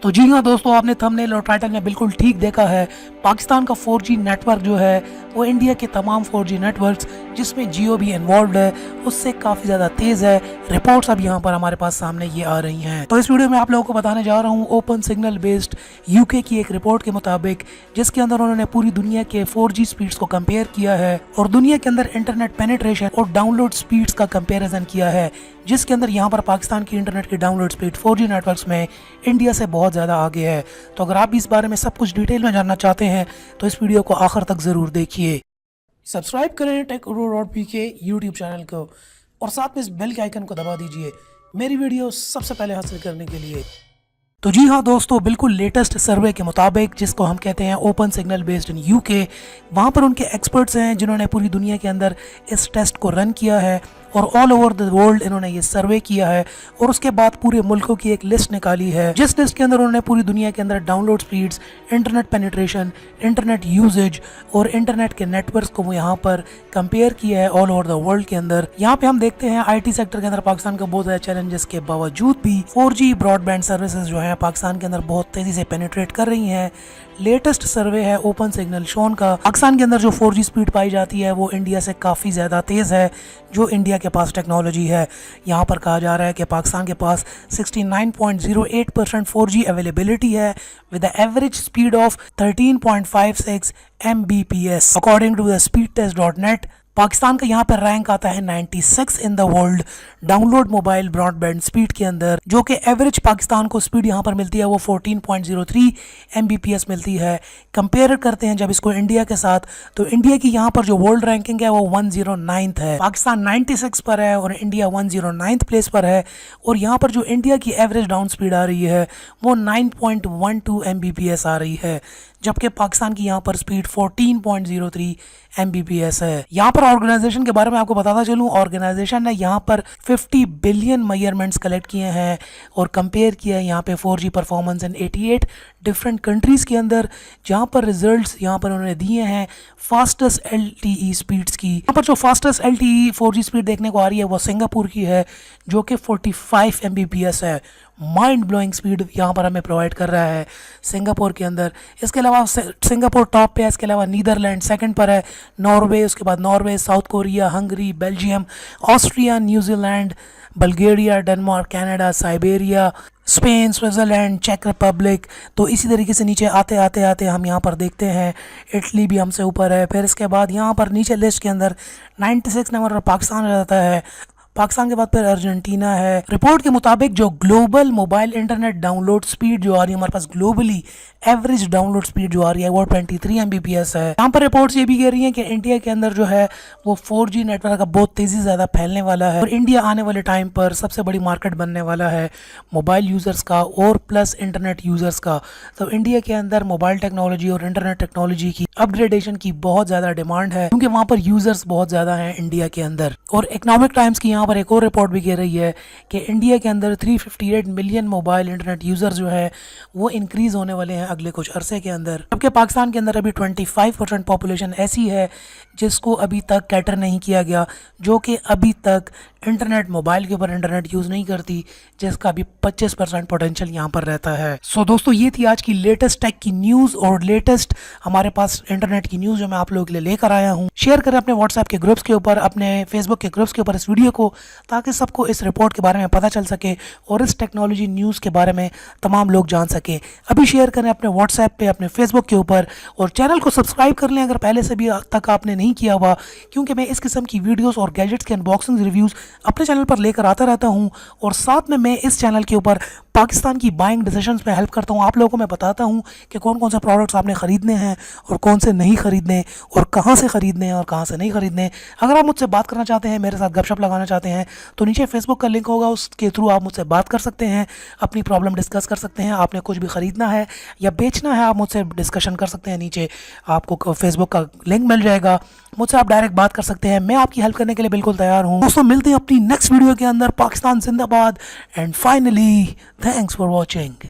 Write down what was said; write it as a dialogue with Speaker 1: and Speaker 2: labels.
Speaker 1: तो जी हाँ दोस्तों, आपने थंबनेल और टाइटल में बिल्कुल ठीक देखा है। पाकिस्तान का 4G नेटवर्क जो है वो इंडिया के तमाम 4G नेटवर्क्स जिसमें जियो भी इन्वॉल्व है उससे काफ़ी ज़्यादा तेज़ है। रिपोर्ट्स अब यहाँ पर हमारे पास सामने ये आ रही हैं। तो इस वीडियो में आप लोगों को बताने जा रहा हूँ ओपन सिग्नल बेस्ड यूके की एक रिपोर्ट के मुताबिक, जिसके अंदर उन्होंने पूरी दुनिया के 4G स्पीड्स को कंपेयर किया है और दुनिया के अंदर इंटरनेट पेनिट्रेशन और डाउनलोड स्पीड्स का कंपेरिजन किया है, जिसके अंदर यहाँ पर पाकिस्तान की इंटरनेट की डाउनलोड स्पीड 4G नेटवर्क्स में इंडिया से बहुत ज़्यादा आगे है। तो अगर आप भी इस बारे में सब कुछ डिटेल में जानना चाहते हैं तो इस वीडियो को आखिर तक ज़रूर देखिए। सब्सक्राइब करें टेक.pk यूट्यूब चैनल को और साथ में इस बेल के आइकन को दबा दीजिए मेरी वीडियो सबसे पहले हासिल करने के लिए। तो जी हाँ दोस्तों, बिल्कुल लेटेस्ट सर्वे के मुताबिक, जिसको हम कहते हैं open signal based in UK, वहाँ पर उनके एक्सपर्ट्स हैं जिन्होंने पूरी दुनिया के अंदर इस टेस्ट को रन किया है और ऑल ओवर द वर्ल्ड इन्होंने ये सर्वे किया है और उसके बाद पूरे मुल्कों की एक लिस्ट निकाली है, जिस लिस्ट के अंदर उन्होंने पूरी दुनिया के अंदर download speeds, internet penetration, internet usages और इंटरनेट के नेटवर्क्स को यहाँ पर कंपेयर किया है ऑल ओवर द वर्ल्ड के अंदर। यहाँ पे हम देखते हैं IT सेक्टर के अंदर पाकिस्तान का बहुत ज़्यादा चैलेंजेस के बावजूद भी 4G ब्रॉडबैंड सर्विसेज जो है पाकिस्तान के अंदर बहुत तेजी से पेनिट्रेट कर रही हैं। लेटेस्ट सर्वे है ओपन सिग्नल शोन का, पाकिस्तान के अंदर जो 4G स्पीड पाई जाती है वो इंडिया से काफ़ी ज़्यादा तेज़ है जो इंडिया के पास टेक्नोलॉजी है। यहाँ पर कहा जा रहा है कि पाकिस्तान के पास 69.08% 4G अवेलेबिलिटी है with the average speed of 13.56 Mbps according to the speedtest.net। Pakistan का यहाँ पर रैंक आता है 96 in the world download mobile broadband speed के अंदर, जो कि एवरेज पाकिस्तान को स्पीड यहाँ पर मिलती है वो 14.03 Mbps मिलती है। कंपेयर करते हैं जब इसको इंडिया के साथ, तो इंडिया की यहाँ पर जो वर्ल्ड रैंकिंग है वो 109th है, पाकिस्तान 96 पर है और इंडिया 109th प्लेस पर है। और यहाँ पर जो इंडिया की एवरेज डाउन स्पीड आ रही है वो 9.12 Mbps आ रही है, जबकि पाकिस्तान की यहाँ पर स्पीड 14.03 Mbps है। यहाँ पर ऑर्गेनाइजेशन के बारे में आपको बताता चलूँ, ऑर्गेनाइजेशन ने यहाँ पर 50 बिलियन मेजरमेंट्स कलेक्ट किए हैं और कंपेयर किया है यहाँ पे 4G performance in 88 different countries के अंदर, जहाँ पर रिजल्ट्स यहाँ पर उन्होंने दिए हैं फास्टेस्ट LTE स्पीड्स की। यहाँ पर जो फास्टेस्ट LTE 4G स्पीड देखने को आ रही है वो सिंगापुर की है जो कि 45 Mbps है। माइंड ब्लोइंग स्पीड यहाँ पर हमें प्रोवाइड कर रहा है सिंगापुर के अंदर। इसके अलावा सिंगापुर टॉप पे है, इसके अलावा नीदरलैंड सेकंड पर है, नॉर्वे, उसके बाद Norway, South Korea, Hungary, Belgium, Austria, New Zealand, Bulgaria, Denmark, Canada, Siberia, Spain, Switzerland, चेक रिपब्लिक। तो इसी तरीके से नीचे आते आते आते हम यहाँ पर देखते हैं इटली भी हमसे ऊपर है। फिर इसके बाद यहाँ पर नीचे लिस्ट के अंदर 96 नंबर पर पाकिस्तान आ जाता है। पाकिस्तान के बाद फिर अर्जेंटीना है। रिपोर्ट के मुताबिक जो global mobile internet download speed जो आ रही है हमारे पास, ग्लोबली एवरेज डाउनलोड स्पीड जो आ रही है वो 23 Mbps है। यहाँ पर रिपोर्ट्स ये भी कह रही हैं कि इंडिया के अंदर जो है वो 4G नेटवर्क का बहुत तेजी से ज़्यादा फैलने वाला है और इंडिया आने वाले टाइम पर सबसे बड़ी मार्केट बनने वाला है मोबाइल यूज़र्स का और प्लस इंटरनेट यूज़र्स का। तो इंडिया के अंदर मोबाइल टेक्नोलॉजी और इंटरनेट टेक्नोलॉजी की अपग्रेडेशन की बहुत ज़्यादा डिमांड है, क्योंकि वहाँ पर यूज़र्स बहुत ज़्यादा हैं इंडिया के अंदर। और इकोनॉमिक टाइम्स की यहाँ पर एक और रिपोर्ट भी कह रही है कि इंडिया के अंदर 358 मिलियन मोबाइल इंटरनेट यूज़र्स जो है वो इंक्रीज़ होने वाले हैं अगले कुछ अरसे के अंदर, जबकि पाकिस्तान के अंदर अभी 25% पॉपुलेशन ऐसी है जिसको अभी तक कैटर नहीं किया गया, जो कि अभी तक इंटरनेट, मोबाइल के ऊपर इंटरनेट यूज़ नहीं करती, जिसका अभी 25% पोटेंशियल यहाँ पर रहता है। सो दोस्तों, ये थी आज की लेटेस्ट टेक की न्यूज़ और लेटेस्ट हमारे पास इंटरनेट की न्यूज़ जो मैं आप लोगों के लिए लेकर आया हूँ। शेयर करें अपने व्हाट्सएप के ग्रुप्स के ऊपर, अपने फेसबुक के ग्रुप्स के ऊपर इस वीडियो को, ताकि सबको इस रिपोर्ट के बारे में पता चल सके और इस टेक्नोलॉजी न्यूज़ के बारे में तमाम लोग जान सकें। अभी शेयर करें अपने व्हाट्सएप पे, अपने फेसबुक के ऊपर, और चैनल को सब्सक्राइब कर लें अगर पहले से भी तक आपने नहीं किया हुआ, क्योंकि मैं इस किस्म की वीडियोस और गैजेट्स के अनबॉक्सिंग रिव्यूज़ अपने चैनल पर लेकर आता रहता हूं। और साथ में मैं इस चैनल के ऊपर पाकिस्तान की बाइंग डिसीजंस में हेल्प करता हूं। आप लोगों को मैं बताता हूं कि कौन कौन से प्रोडक्ट्स आपने ख़रीदने हैं और कौन से नहीं ख़रीदने, और कहां से ख़रीदने हैं और कहां से नहीं ख़रीदने। अगर आप मुझसे बात करना चाहते हैं, मेरे साथ गपशप लगाना चाहते हैं, तो नीचे फेसबुक का लिंक होगा, उसके थ्रू आप मुझसे बात कर सकते हैं, अपनी प्रॉब्लम डिस्कस कर सकते हैं। आपने कुछ भी ख़रीदना है या बेचना है, आप मुझसे डिस्कशन कर सकते हैं। नीचे आपको फेसबुक का लिंक मिल जाएगा, मुझसे आप डायरेक्ट बात कर सकते हैं। मैं आपकी हेल्प करने के लिए बिल्कुल तैयार हूँ। दोस्तों, मिलते हैं अपनी नेक्स्ट वीडियो के अंदर। पाकिस्तान जिंदाबाद and finally thanks for watching.